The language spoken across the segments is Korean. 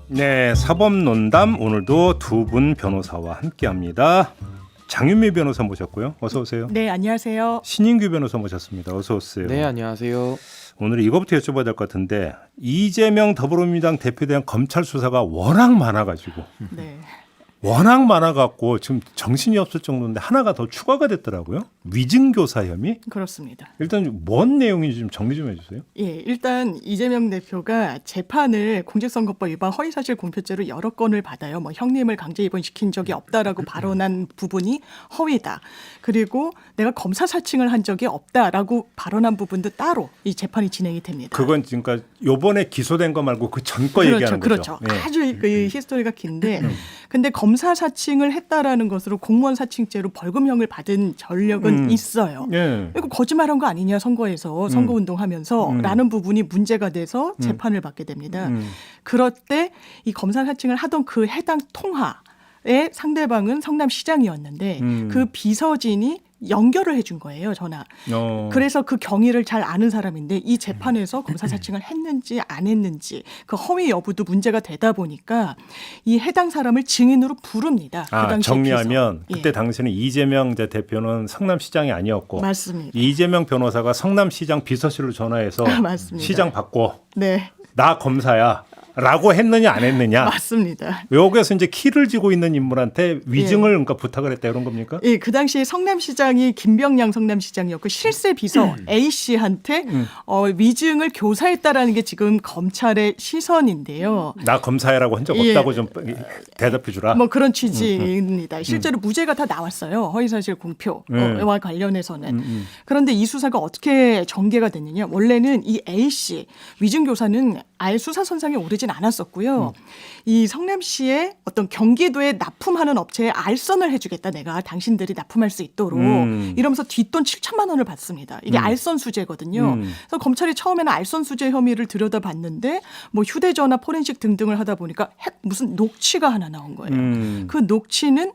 네, 사법논담 오늘도 두 분 변호사와 함께합니다. 장윤미 변호사 모셨고요. 어서 오세요. 네, 안녕하세요. 신인규 변호사 모셨습니다. 어서 오세요. 네, 안녕하세요. 오늘 이거부터 여쭤봐야 될 것 같은데 이재명 더불어민주당 대표에 대한 검찰 수사가 워낙 많아가지고 네. 워낙 많아갖고 지금 정신이 없을 정도인데 하나가 더 추가가 됐더라고요. 위증교사 혐의. 그렇습니다. 일단 뭔 내용인지 좀 정리 좀 해주세요. 예, 일단 이재명 대표가 재판을 공직선거법 위반 허위사실 공표죄로 여러 건을 받아요. 뭐 형님을 강제 입원시킨 적이 없다라고 발언한 부분이 허위다. 그리고 내가 검사 사칭을 한 적이 없다라고 발언한 부분도 따로 이 재판이 진행이 됩니다. 그건 그러니까 요번에 기소된 거 말고 그 전 거 얘기하는 거죠. 그렇죠. 예. 아주 그 히스토리가 긴데 근데 검사 사칭을 했다라는 것으로 공무원 사칭죄로 벌금형을 받은 전력은 있어요. 예. 이거 거짓말한 거 아니냐 선거에서 선거운동하면서 라는 부분이 문제가 돼서 재판을 받게 됩니다. 그럴 때 이 검사 사칭을 하던 그 해당 통화의 상대방은 성남시장이었는데 그 비서진이 연결을 해준 거예요, 전화. 그래서 그 경위를 잘 아는 사람인데 이 재판에서 검사 사칭을 했는지 안 했는지 그 허위 여부도 문제가 되다 보니까 이 해당 사람을 증인으로 부릅니다. 그 당시 정리하면 비서. 그때 예. 당시에는 이재명 대표는 성남시장이 아니었고 맞습니다. 이재명 변호사가 성남시장 비서실로 전화해서 맞습니다. 시장 바꿔 네, 나 검사야 라고 했느냐 안 했느냐. 맞습니다. 여기서 이제 키를 쥐고 있는 인물한테 위증을 그러니까 부탁을 했다 이런 겁니까? 예, 그 당시에 성남시장이 김병량 성남시장이었고 실세 비서 A 씨한테 위증을 교사했다라는 게 지금 검찰의 시선인데요. 나 검사야라고 한 적 예. 없다고 좀 대답해 주라. 뭐 그런 취지입니다. 실제로 무죄가 다 나왔어요. 허위사실 공표와 관련해서는. 그런데 이 수사가 어떻게 전개가 됐느냐. 원래는 이 A 씨 위증교사는 아예 수사선상에 오르진 않았었고요. 이 성남시의 어떤 경기도에 납품하는 업체에 알선을 해주겠다. 내가 당신들이 납품할 수 있도록. 이러면서 뒷돈 7천만 원을 받습니다. 이게 알선 수재거든요. 그래서 검찰이 처음에는 알선 수재 혐의를 들여다봤는데 뭐 휴대전화 포렌식 등등을 하다 보니까 무슨 녹취가 하나 나온 거예요. 그 녹취는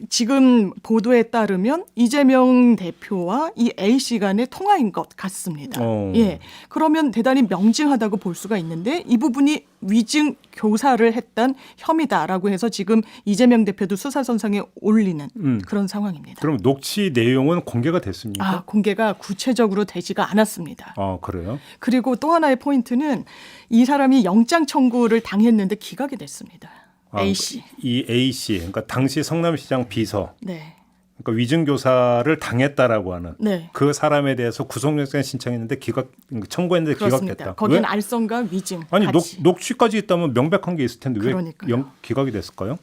지금 보도에 따르면 이재명 대표와 이 A 씨 간의 통화인 것 같습니다. 예, 그러면 대단히 명징하다고 볼 수가 있는데 이 부분이 위증 교사를 했던 혐의다라고 해서 지금 이재명 대표도 수사선상에 올리는 그런 상황입니다. 그럼 녹취 내용은 공개가 됐습니까? 공개가 구체적으로 되지가 않았습니다. 그래요? 그리고 또 하나의 포인트는 이 사람이 영장 청구를 당했는데 기각이 됐습니다. A 씨. 이 A 씨, 그러니까 당시 성남시장 비서, 네. 그러니까 위증교사를 당했다라고 하는 네. 그 사람에 대해서 구속영장 신청했는데 청구했는데 그렇습니다. 기각했다. 거기는 왜? 알선과 위증 아니 같이. 녹취까지 있다면 명백한 게 있을 텐데 왜 그러니까요. 기각이 됐을까요?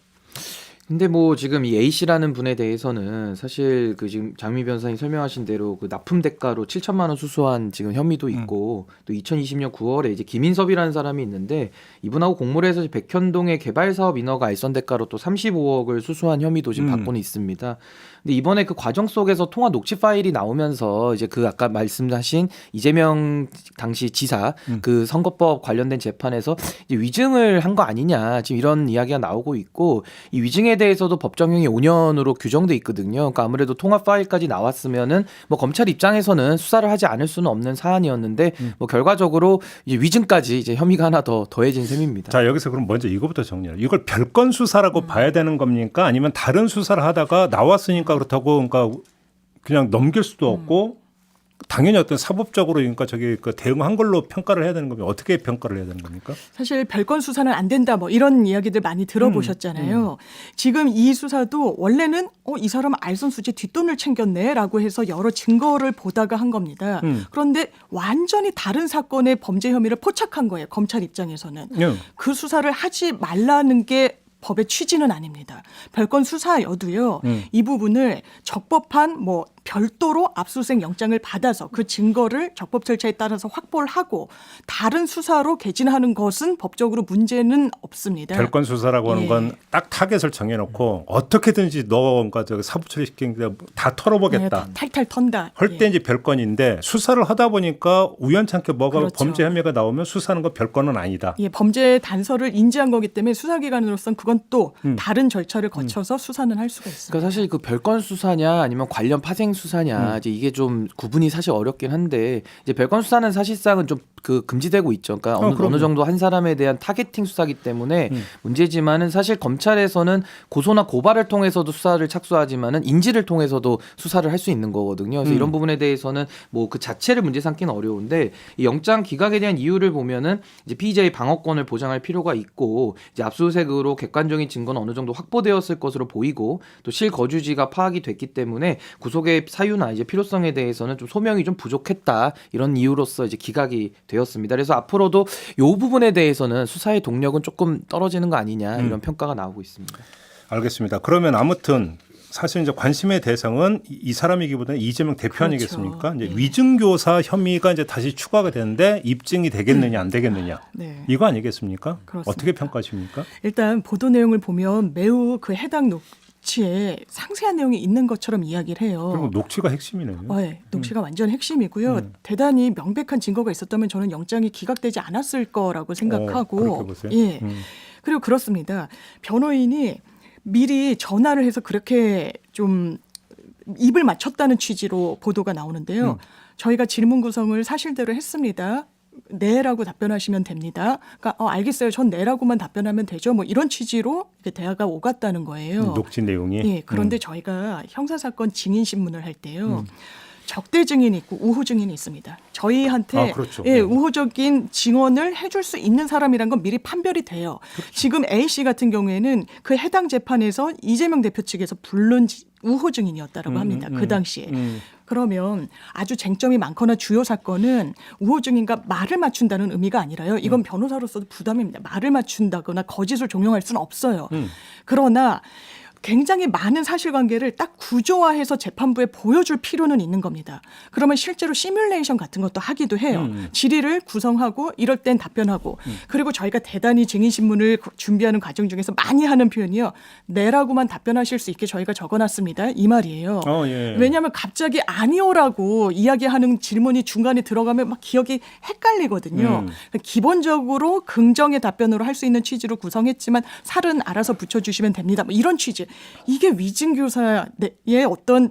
근데 뭐 지금 이 A 씨라는 분에 대해서는 사실 그 지금 장미 변호사님 설명하신 대로 그 납품 대가로 7천만 원 수수한 지금 혐의도 있고 또 2020년 9월에 이제 김인섭이라는 사람이 있는데 이분하고 공모를 해서 백현동의 개발 사업 인허가 알선 대가로 또 35억을 수수한 혐의도 지금 받고는 있습니다. 근데 이번에 그 과정 속에서 통화 녹취 파일이 나오면서 이제 그 아까 말씀하신 이재명 당시 지사 그 선거법 관련된 재판에서 이제 위증을 한 거 아니냐 지금 이런 이야기가 나오고 있고 이 위증에 대해서도 법정형이 5년으로 규정돼 있거든요. 그러니까 아무래도 통화 파일까지 나왔으면은 뭐 검찰 입장에서는 수사를 하지 않을 수는 없는 사안이었는데 뭐 결과적으로 이제 위증까지 이제 혐의가 하나 더 더해진 셈입니다. 자, 여기서 그럼 먼저 이거부터 정리해요. 이걸 별건 수사라고 봐야 되는 겁니까? 아니면 다른 수사를 하다가 나왔으니까 그렇다고 그러니까 그냥 넘길 수도 없고 당연히 어떤 사법적으로 그러니까 그 대응한 걸로 평가를 해야 되는 겁니까? 어떻게 평가를 해야 되는 겁니까? 사실 별건 수사는 안 된다 뭐 이런 이야기들 많이 들어보셨잖아요. 지금 이 수사도 원래는 이 사람 알선 수재 뒷돈을 챙겼네라고 해서 여러 증거를 보다가 한 겁니다. 그런데 완전히 다른 사건의 범죄 혐의를 포착한 거예요. 검찰 입장에서는. 그 수사를 하지 말라는 게 법의 취지는 아닙니다. 별건 수사여도요. 이 부분을 적법한 뭐 별도로 압수수색 영장을 받아서 그 증거를 적법 절차에 따라서 확보를 하고 다른 수사로 개진하는 것은 법적으로 문제는 없습니다. 별건 수사라고 하는 건 딱 타겟을 정해놓고 어떻게든지 너가 사부 처리시킨 게 다 털어보겠다. 네, 탈탈 턴다. 할 때 이제 별건인데 수사를 하다 보니까 우연찮게 뭐가 그렇죠. 범죄 혐의가 나오면 수사하는 거 별건은 아니다. 예, 범죄 단서를 인지한 거기 때문에 수사기관으로서는 그건 또 다른 절차를 거쳐서 수사는 할 수가 있습니다. 그러니까 사실 그 별건 수사냐 아니면 관련 파생 수사냐 이제 이게 좀 구분이 사실 어렵긴 한데 이제 별건 수사는 사실상은 좀 그 금지되고 있죠. 그러니까 어느 정도 한 사람에 대한 타겟팅 수사기 때문에 문제지만은 사실 검찰에서는 고소나 고발을 통해서도 수사를 착수하지만은 인지를 통해서도 수사를 할 수 있는 거거든요. 그래서 이런 부분에 대해서는 뭐 그 자체를 문제 삼기는 어려운데 이 영장 기각에 대한 이유를 보면은 이제 피의자의 방어권을 보장할 필요가 있고 이제 압수수색으로 객관적인 증거는 어느 정도 확보되었을 것으로 보이고 또 실거주지가 파악이 됐기 때문에 구속의 사유나 이제 필요성에 대해서는 좀 소명이 좀 부족했다 이런 이유로서 이제 기각이 되었습니다. 그래서 앞으로도 이 부분에 대해서는 수사의 동력은 조금 떨어지는 거 아니냐 이런 평가가 나오고 있습니다. 알겠습니다. 그러면 아무튼 사실 이제 관심의 대상은 이 사람이기보다는 이재명 대표 그렇죠. 아니겠습니까? 이제 네. 위증교사 혐의가 이제 다시 추가가 되는데 입증이 되겠느냐 안 되겠느냐 네. 이거 아니겠습니까? 그렇습니다. 어떻게 평가하십니까? 일단 보도 내용을 보면 매우 그 해당 녹취에 상세한 내용이 있는 것처럼 이야기를 해요. 그리고 녹취가 핵심이네요. 네, 녹취가 완전 핵심이고요. 대단히 명백한 증거가 있었다면 저는 영장이 기각되지 않았을 거라고 생각하고, 그렇게 보세요? 예. 그리고 그렇습니다. 변호인이 미리 전화를 해서 그렇게 좀 입을 맞췄다는 취지로 보도가 나오는데요. 저희가 질문 구성을 사실대로 했습니다. 네라고 답변하시면 됩니다. 그러니까 알겠어요. 전 네라고만 답변하면 되죠. 뭐 이런 취지로 이렇게 대화가 오갔다는 거예요. 녹취 내용이. 예, 그런데 저희가 형사사건 증인 신문을 할 때요. 적대 증인이 있고 우호 증인이 있습니다. 저희한테 그렇죠. 예, 네. 우호적인 증언을 해줄 수 있는 사람이란 건 미리 판별이 돼요. 그렇죠. 지금 A 씨 같은 경우에는 그 해당 재판에서 이재명 대표 측에서 부른 우호 증인이었다라고 합니다. 그 당시에. 그러면 아주 쟁점이 많거나 주요 사건은 우호 증인과 말을 맞춘다는 의미가 아니라요. 이건 변호사로서도 부담입니다. 말을 맞춘다거나 거짓을 종용할 수는 없어요. 그러나 굉장히 많은 사실관계를 딱 구조화해서 재판부에 보여줄 필요는 있는 겁니다. 그러면 실제로 시뮬레이션 같은 것도 하기도 해요. 질의를 구성하고 이럴 땐 답변하고 그리고 저희가 대단히 증인신문을 준비하는 과정 중에서 많이 하는 표현이요. 네라고만 답변하실 수 있게 저희가 적어놨습니다. 이 말이에요. 예. 왜냐하면 갑자기 아니오라고 이야기하는 질문이 중간에 들어가면 막 기억이 헷갈리거든요. 기본적으로 긍정의 답변으로 할 수 있는 취지로 구성했지만 살은 알아서 붙여주시면 됩니다. 뭐 이런 취지. 이게 위증교사의 어떤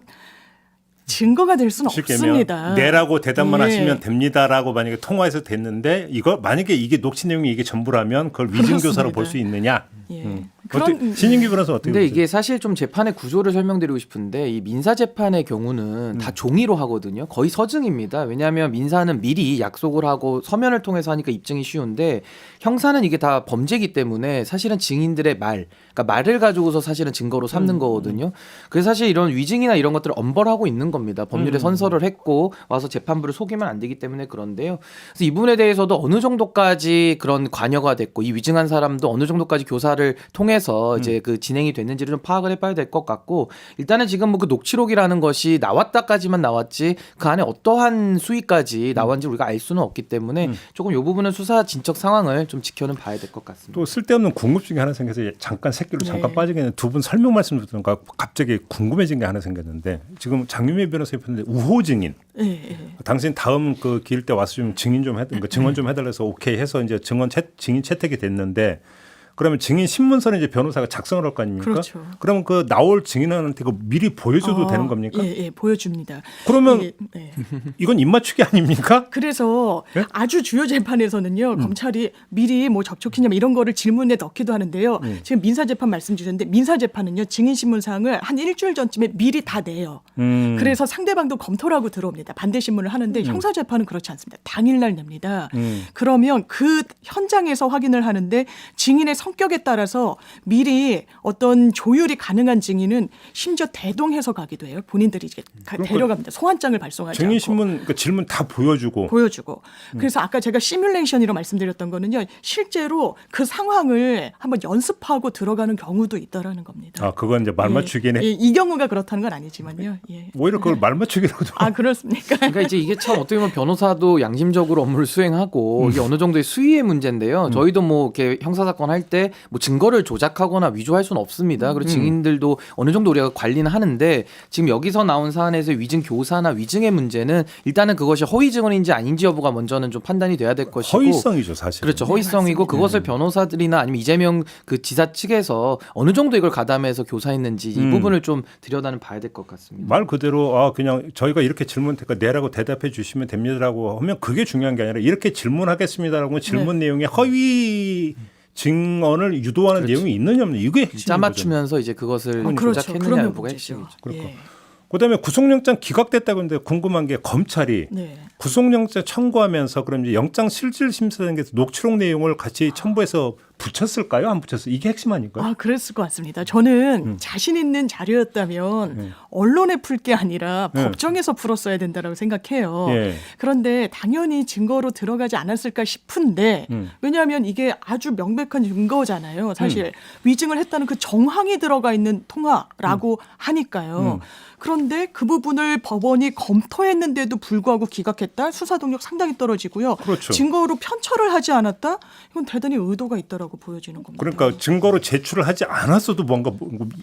증거가 될 수는 쉽게 없습니다. 네라고 대답만 예. 하시면 됩니다라고 만약에 통화해서 됐는데 이거 만약에 이게 녹취 내용이 이게 전부라면 그걸 위증교사로 그렇습니다. 볼 수 있느냐? 예. 신인기 변호사 어떻게 근데 보세요? 이게 사실 좀 재판의 구조를 설명드리고 싶은데 이 민사 재판의 경우는 다 종이로 하거든요. 거의 서증입니다. 왜냐하면 민사는 미리 약속을 하고 서면을 통해서 하니까 입증이 쉬운데 형사는 이게 다 범죄이기 때문에 사실은 증인들의 그러니까 말을 가지고서 사실은 증거로 삼는 거거든요. 그래서 사실 이런 위증이나 이런 것들을 엄벌하고 있는 겁니다. 법률에 선서를 했고 와서 재판부를 속이면 안 되기 때문에 그런데요. 그래서 이 부분에 대해서도 어느 정도까지 그런 관여가 됐고 이 위증한 사람도 어느 정도까지 교사를 통해서 이제 그 진행이 됐는지를 좀 파악을 해봐야 될 것 같고 일단은 지금 뭐 그 녹취록이라는 것이 나왔다까지만 나왔지 그 안에 어떠한 수위까지 나왔는지 우리가 알 수는 없기 때문에 조금 이 부분은 수사 진척 상황을 좀 지켜는 봐야 될 것 같습니다. 또 쓸데없는 궁금증이 하나 생겨서 잠깐 새끼로 잠깐 빠지겠는데 두 분 설명 말씀 듣다가 갑자기 궁금해진 게 하나 생겼는데 지금 장유미 변호사님 했는데 우호 증인 당신 다음 그 기일 때 와서 좀 증인 좀 증언 좀 해달라 해서 오케이 해서 이제 증인 채택이 됐는데 그러면 증인 신문서는 이제 변호사가 작성을 할 거 아닙니까? 그렇죠. 그러면 그 나올 증인한테 그 미리 보여줘도 되는 겁니까? 예, 보여줍니다. 그러면 이건 입맞추기 아닙니까? 그래서 예? 아주 주요 재판에서는요 검찰이 미리 뭐 접촉했냐 이런 거를 질문에 넣기도 하는데요. 지금 민사재판 말씀 주셨는데 민사재판은요 증인신문 사항을 한 일주일 전쯤에 미리 다 내요. 그래서 상대방도 검토를 하고 들어옵니다. 반대 신문을 하는데 형사재판은 그렇지 않습니다. 당일날 냅니다. 그러면 그 현장에서 확인을 하는데 증인의 성격에 따라서 미리 어떤 조율이 가능한 증인은 심지어 대동해서 가기도 해요. 본인들이 이제 데려갑니다. 소환장을 발송하지 증인 않고. 신문 그러니까 질문 다 보여주고 그래서 아까 제가 시뮬레이션이라고 말씀드렸던 거는요. 실제로 그 상황을 한번 연습하고 들어가는 경우도 있다라는 겁니다. 아 그건 이제 말맞추기네. 이 경우가 그렇다는 건 아니지만요. 예. 오히려 그걸 말맞추기라고 좀. 아 그렇습니까? 그러니까 이제 이게 참 어떻게 보면 변호사도 양심적으로 업무를 수행하고 이게 어느 정도의 수위의 문제인데요. 저희도 뭐 이렇게 형사 사건 할 때 했는데 뭐 증거를 조작하거나 위조할 수는 없습니다. 그리고 증인들도 어느 정도 우리가 관리는 하는데 지금 여기서 나온 사안에서 위증 교사나 위증의 문제는 일단은 그것이 허위 증언인지 아닌지 여부가 먼저는 좀 판단이 돼야 될 것이고 허위성이죠, 사실. 그렇죠. 허위성이고 그것을 변호사들이나 아니면 이재명 그 지사 측에서 어느 정도 이걸 가담해서 교사했는지 이 부분을 좀 들여다는 봐야 될 것 같습니다. 말 그대로 그냥 저희가 이렇게 질문하니까 네라고 대답해 주시면 됩니다라고 하면 그게 중요한 게 아니라 이렇게 질문하겠습니다라고 질문 내용에 허위 증언을 유도하는 내용이 있느냐 없느냐 이게 핵심인 짜맞추면서 이제 그것을 조작했느냐 그러면 여부가 문제죠. 핵심이죠. 그렇고. 예. 그다음에 구속영장 기각됐다고 했는데 궁금한 게 검찰이 네. 구속영장 청구하면서 그럼 이제 영장 실질 심사단계에서 녹취록 내용을 같이 첨부해서 붙였을까요? 안 붙였어요? 이게 핵심 아닐까요? 그랬을 것 같습니다. 저는 자신 있는 자료였다면 언론에 풀 게 아니라 법정에서 풀었어야 된다고 생각해요. 예. 그런데 당연히 증거로 들어가지 않았을까 싶은데 왜냐하면 이게 아주 명백한 증거잖아요. 사실 위증을 했다는 그 정황이 들어가 있는 통화라고 하니까요. 그런데 그 부분을 법원이 검토했는데도 불구하고 기각했다? 수사 동력 상당히 떨어지고요. 그렇죠. 증거로 편철을 하지 않았다? 이건 대단히 의도가 있다라고 보여지는 겁니다. 그러니까 증거로 제출을 하지 않았어도 뭔가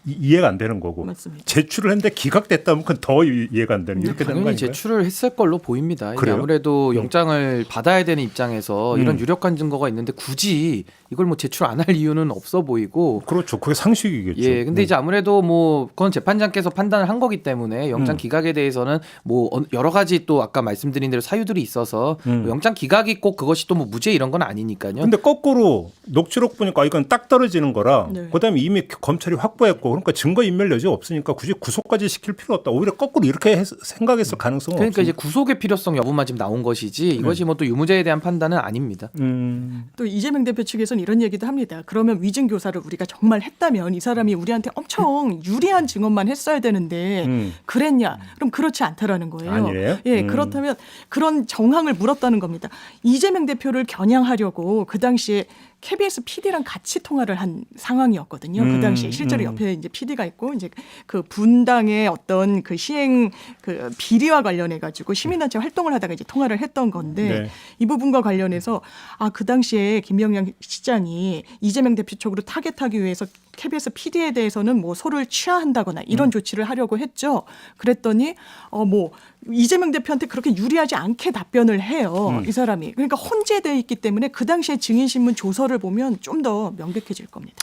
이해가 안 되는 거고 맞습니다. 제출을 했는데 기각됐다면 그건 더 이해가 안 되는 이렇게 되는 거 당연히 아닌가요? 제출을 했을 걸로 보입니다. 이게 그래요? 아무래도 영장을 받아야 되는 입장에서 이런 유력한 증거가 있는데 굳이 이걸 뭐 제출 안 할 이유는 없어 보이고 그렇죠. 그게 상식이겠죠. 예, 근데 이제 아무래도 뭐 그건 재판장께서 판단을 한 거기 때문에 영장 기각에 대해서는 뭐 여러 가지 또 아까 말씀드린 대로 사유들이 있어서 뭐 영장 기각이 꼭 그것이 또 뭐 무죄 이런 건 아니니까요. 근데 거꾸로 녹취록 보니까 이건 딱 떨어지는 거라 네. 그다음에 이미 검찰이 확보했고 그러니까 증거 인멸 여지가 없으니까 굳이 구속까지 시킬 필요 없다. 오히려 거꾸로 이렇게 생각했을 가능성은 그러니까 이제 없습니다. 구속의 필요성 여부만 지금 나온 것이지 이것이 뭐 또 유무죄에 대한 판단은 아닙니다. 또 이재명 대표 측에서는 이런 얘기도 합니다. 그러면 위증 교사를 우리가 정말 했다면 이 사람이 우리한테 엄청 유리한 증언만 했어야 되는데 그랬냐? 그럼 그렇지 않다라는 거예요. 아니래요? 예, 그렇다면 그런 정황을 물었다는 겁니다. 이재명 대표를 겨냥하려고 그 당시에 KBS PD랑 같이 통화를 한 상황이었거든요. 그 당시에 실제로 옆에 이제 PD가 있고 이제 그 분당의 어떤 그 시행 그 비리와 관련해 가지고 시민단체 활동을 하다가 이제 통화를 했던 건데 네. 이 부분과 관련해서 그 당시에 김명량 시장이 이재명 대표 쪽으로 타겟하기 위해서 KBS PD에 대해서는 뭐 소를 취하한다거나 이런 조치를 하려고 했죠. 그랬더니 뭐 이재명 대표한테 그렇게 유리하지 않게 답변을 해요. 이 사람이. 그러니까 혼재되어 있기 때문에 그 당시에 증인신문 조서를 보면 좀 더 명백해질 겁니다.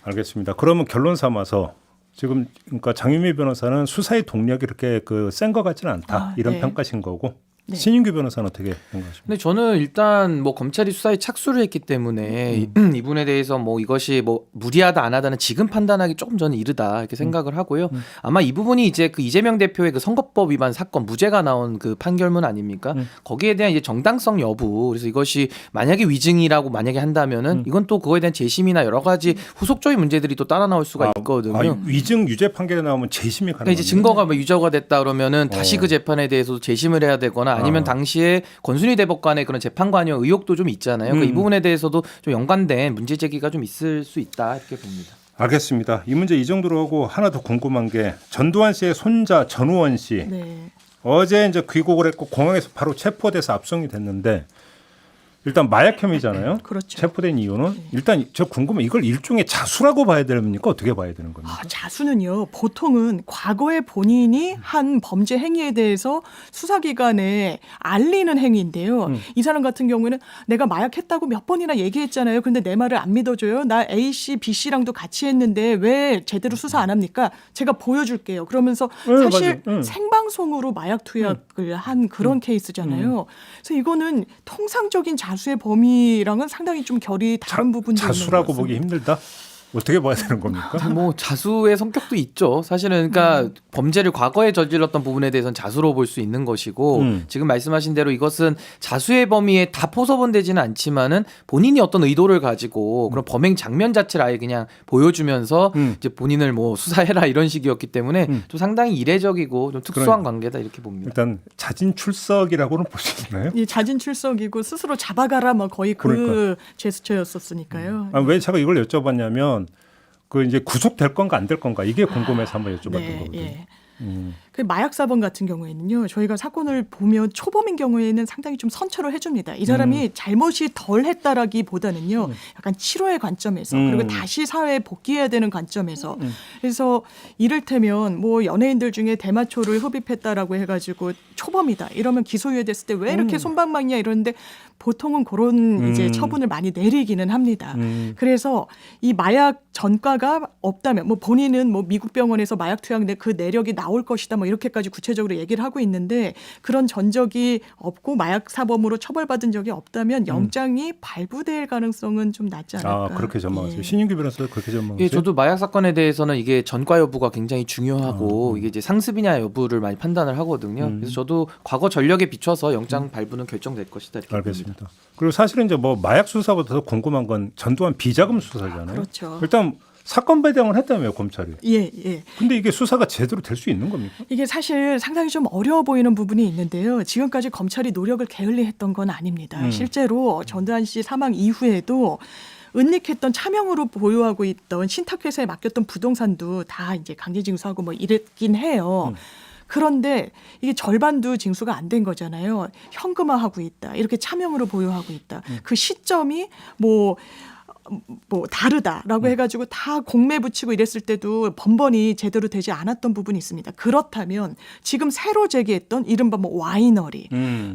알겠습니다. 그러면 결론 삼아서 지금 그러니까 장유미 변호사는 수사의 동력이 이렇게 센 것 같지는 않다. 이런 네. 평가신 거고 네. 신인규 변호사는 어떻게 생각하십니까? 근데 저는 일단 뭐 검찰이 수사에 착수를 했기 때문에 이분에 대해서 뭐 이것이 뭐 무리하다 안 하다는 지금 판단하기 조금 저는 이르다 이렇게 생각을 하고요. 아마 이 부분이 이제 그 이재명 대표의 그 선거법 위반 사건 무죄가 나온 그 판결문 아닙니까? 거기에 대한 이제 정당성 여부. 그래서 이것이 만약에 위증이라고 만약에 한다면은 이건 또 그거에 대한 재심이나 여러 가지 후속적인 문제들이 또 따라 나올 수가 있거든요. 위증 유죄 판결이 나오면 재심이 가능합니다. 그러니까 이제 증거가 뭐 유죄가 됐다 그러면은 다시 그 재판에 대해서도 재심을 해야 되거나 아니면 당시에 권순희 대법관의 그런 재판 관여 의혹도 좀 있잖아요. 그러니까 이 부분에 대해서도 좀 연관된 문제 제기가 좀 있을 수 있다 이렇게 봅니다. 알겠습니다. 이 문제 이 정도로 하고 하나 더 궁금한 게 전두환 씨의 손자 전우원 씨 네. 어제 이제 귀국을 했고 공항에서 바로 체포돼서 압송이 됐는데 일단 마약 혐의잖아요. 그렇죠. 체포된 이유는 일단 저 궁금해 이걸 일종의 자수라고 봐야 됩니까? 어떻게 봐야 되는 겁니까? 자수는요. 보통은 과거에 본인이 한 범죄 행위에 대해서 수사기관에 알리는 행위인데요. 이 사람 같은 경우에는 내가 마약했다고 몇 번이나 얘기했잖아요. 그런데 내 말을 안 믿어줘요. 나 A씨, B씨랑도 같이 했는데 왜 제대로 수사 안 합니까? 제가 보여줄게요. 그러면서 사실 맞아요. 생방송으로 마약 투약을 한 그런 케이스잖아요. 그래서 이거는 통상적인 자수의 범위랑은 상당히 좀 결이 다른 부분도 있는 것 자수라고 같습니다. 보기 힘들다. 어떻게 봐야 되는 겁니까? 뭐 자수의 성격도 있죠. 사실은 그러니까 범죄를 과거에 저질렀던 부분에 대해서는 자수로 볼 수 있는 것이고 지금 말씀하신 대로 이것은 자수의 범위에 다 포섭은 되지는 않지만은 본인이 어떤 의도를 가지고 그런 범행 장면 자체를 아예 그냥 보여주면서 이제 본인을 뭐 수사해라 이런 식이었기 때문에 좀 상당히 이례적이고 좀 특수한 관계다 이렇게 봅니다. 일단 자진 출석이라고는 볼 수 있나요? 이 자진 출석이고 스스로 잡아가라 뭐 거의 그 제스처였었으니까요. 왜 제가 이걸 여쭤봤냐면 그 이제 구속될 건가 안 될 건가 이게 궁금해서 한번 여쭤봤던 거거든요. 예. 그 마약 사범 같은 경우에는요, 저희가 사건을 보면 초범인 경우에는 상당히 좀 선처를 해줍니다. 이 사람이 잘못이 덜 했다라기보다는요, 약간 치료의 관점에서 그리고 다시 사회에 복귀해야 되는 관점에서 그래서 이를테면 뭐 연예인들 중에 대마초를 흡입했다라고 해가지고 초범이다 이러면 기소유예됐을 때 왜 이렇게 손방망이야 이러는데 보통은 그런 이제 처분을 많이 내리기는 합니다. 그래서 이 마약 전과가 없다면 뭐 본인은 뭐 미국 병원에서 마약 투약인데 그 내력이 나올 것이다 뭐 이렇게까지 구체적으로 얘기를 하고 있는데 그런 전적이 없고 마약 사범으로 처벌받은 적이 없다면 영장이 발부될 가능성은 좀 낮지 않을까. 아, 그렇게 전망하세요. 예. 신인규 변호사도 그렇게 전망하세요? 예, 저도 마약 사건에 대해서는 이게 전과 여부가 굉장히 중요하고 이게 이제 상습이냐 여부를 많이 판단을 하거든요. 그래서 저도 과거 전력에 비춰서 영장 발부는 결정될 것이다 이렇게 알겠습니다. 봅니다. 그리고 사실은 이제 뭐 마약 수사보다 더 궁금한 건 전두환 비자금 수사잖아요. 그렇죠. 일단 사건 배당을 했다며요, 검찰이. 예, 예. 근데 이게 수사가 제대로 될 수 있는 겁니까? 이게 사실 상당히 좀 어려워 보이는 부분이 있는데요. 지금까지 검찰이 노력을 게을리했던 건 아닙니다. 실제로 전두환 씨 사망 이후에도 은닉했던 차명으로 보유하고 있던 신탁회사에 맡겼던 부동산도 다 이제 강제징수하고 뭐 이랬긴 해요. 그런데 이게 절반도 징수가 안 된 거잖아요. 현금화하고 있다. 이렇게 차명으로 보유하고 있다. 그 시점이 뭐 다르다라고 해가지고 다 공매 붙이고 이랬을 때도 번번이 제대로 되지 않았던 부분이 있습니다. 그렇다면 지금 새로 제기했던 이른바 뭐 와이너리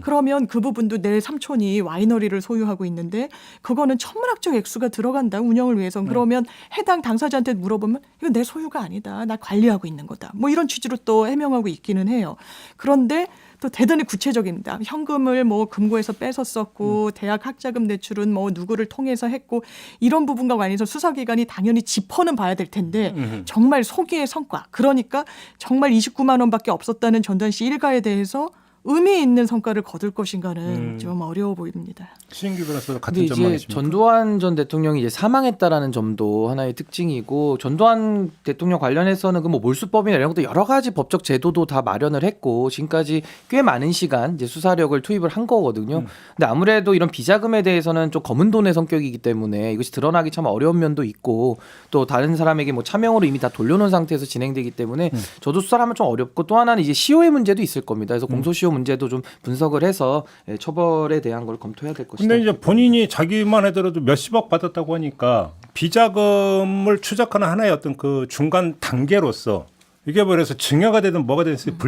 그러면 그 부분도 내 삼촌이 와이너리를 소유하고 있는데 그거는 천문학적 액수가 들어간다 운영을 위해서 그러면 해당 당사자한테 물어보면 이건 내 소유가 아니다. 나 관리하고 있는 거다. 뭐 이런 취지로 또 해명하고 있기는 해요. 그런데 또 대단히 구체적입니다. 현금을 뭐 금고에서 뺏어 썼고 대학 학자금 대출은 뭐 누구를 통해서 했고 이런 부분과 관련해서 수사기관이 당연히 짚어는 봐야 될 텐데 정말 소기의 성과 그러니까 정말 29만 원밖에 없었다는 전두환 씨 일가에 대해서 의미 있는 성과를 거둘 것인가는 좀 어려워 보입니다. 신인규 변호사도 근데 같은 이제 전망이십니까? 전두환 전 대통령이 이제 사망했다라는 점도 하나의 특징이고 전두환 대통령 관련해서는 그 뭐 몰수법이나 이런 것도 여러 가지 법적 제도도 다 마련을 했고 지금까지 꽤 많은 시간 이제 수사력을 투입을 한 거거든요. 근데 아무래도 이런 비자금에 대해서는 좀 검은 돈의 성격이기 때문에 이것이 드러나기 참 어려운 면도 있고 또 다른 사람에게 뭐 차명으로 이미 다 돌려놓은 상태에서 진행되기 때문에 저도 수사를 하면 좀 어렵고 또 하나는 이제 시효의 문제도 있을 겁니다. 그래서 공소시효 문제도 좀 분석을 해서 처벌에 대한 걸 검토해야 될 것이다. 근데 이제 본인이 자기만 하더라도 몇십억 받았다고 하니까 비자금을 추적하는 하나의 어떤 그 중간 단계로서 이게 그래서 증여가 되든 뭐가 되든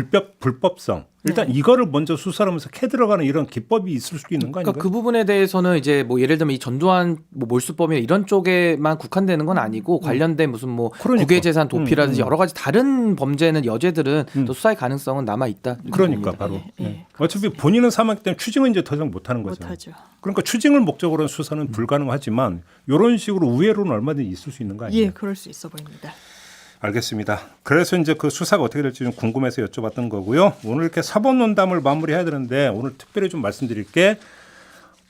불법성 일단 이거를 먼저 수사를 하면서 캐 들어가는 이런 기법이 있을 수도 있는 거 아닌가요? 그러니까 그 부분에 대해서는 이제 뭐 예를 들면 이 전두환 뭐 몰수법이나 이런 쪽에만 국한되는 건 아니고 관련된 무슨 뭐 그러니까. 국외재산 도피라든지 여러 가지 다른 범죄는 여죄들은 또 수사의 가능성은 남아 있다. 그러니까 바로. 어차피 본인은 사망했기 때문에 추징은 이제 더 이상 못하는 거죠. 못하죠. 그러니까 추징을 목적으로 한 수사는 불가능하지만 이런 식으로 우회로는 얼마든지 있을 수 있는 거 아니에요? 예, 그럴 수 있어 보입니다. 알겠습니다. 그래서 이제 그 수사가 어떻게 될지 좀 궁금해서 여쭤봤던 거고요. 오늘 이렇게 사법논담을 마무리해야 되는데 오늘 특별히 좀 말씀드릴 게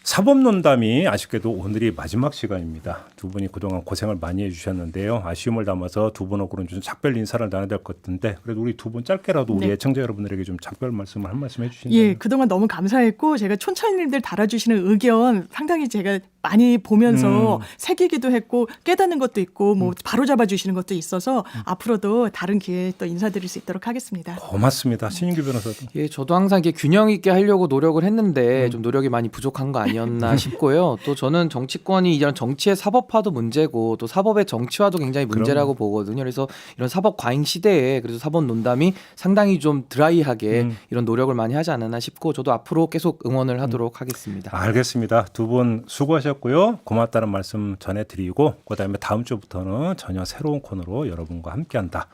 사법논담이 아쉽게도 오늘이 마지막 시간입니다. 두 분이 그동안 고생을 많이 해주셨는데요. 아쉬움을 담아서 두 분하고는 좀 작별 인사를 나눠야 될 것 같은데 그래도 우리 두 분 짧게라도 우리 네. 애청자 여러분들에게 좀 작별 말씀을 한 말씀 해주신다면. 예, 그동안 너무 감사했고 제가 촌철님들 달아주시는 의견 상당히 제가 많이 보면서 새기기도 했고 깨닫는 것도 있고 뭐 바로 잡아주시는 것도 있어서 앞으로도 다른 기회에 또 인사드릴 수 있도록 하겠습니다. 고맙습니다. 신인규 변호사도. 예, 저도 항상 이렇게 균형 있게 하려고 노력을 했는데 좀 노력이 많이 부족한 거 아니었나 싶고요. 또 저는 정치권이 이런 정치의 사법화도 문제고 또 사법의 정치화도 굉장히 문제라고 보거든요. 그래서 이런 사법 과잉 시대에 그래서 사법 논담이 상당히 좀 드라이하게 이런 노력을 많이 하지 않았나 싶고 저도 앞으로 계속 응원을 하도록 하겠습니다. 알겠습니다. 두 분 수고하셨고요. 고맙다는 말씀 전해드리고 그다음에 다음 주부터는 전혀 새로운 코너로 여러분과 함께한다.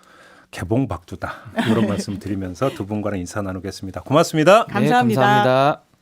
개봉박두다. 이런 말씀 드리면서 두 분과는 인사 나누겠습니다. 고맙습니다. 감사합니다. 네, 감사합니다.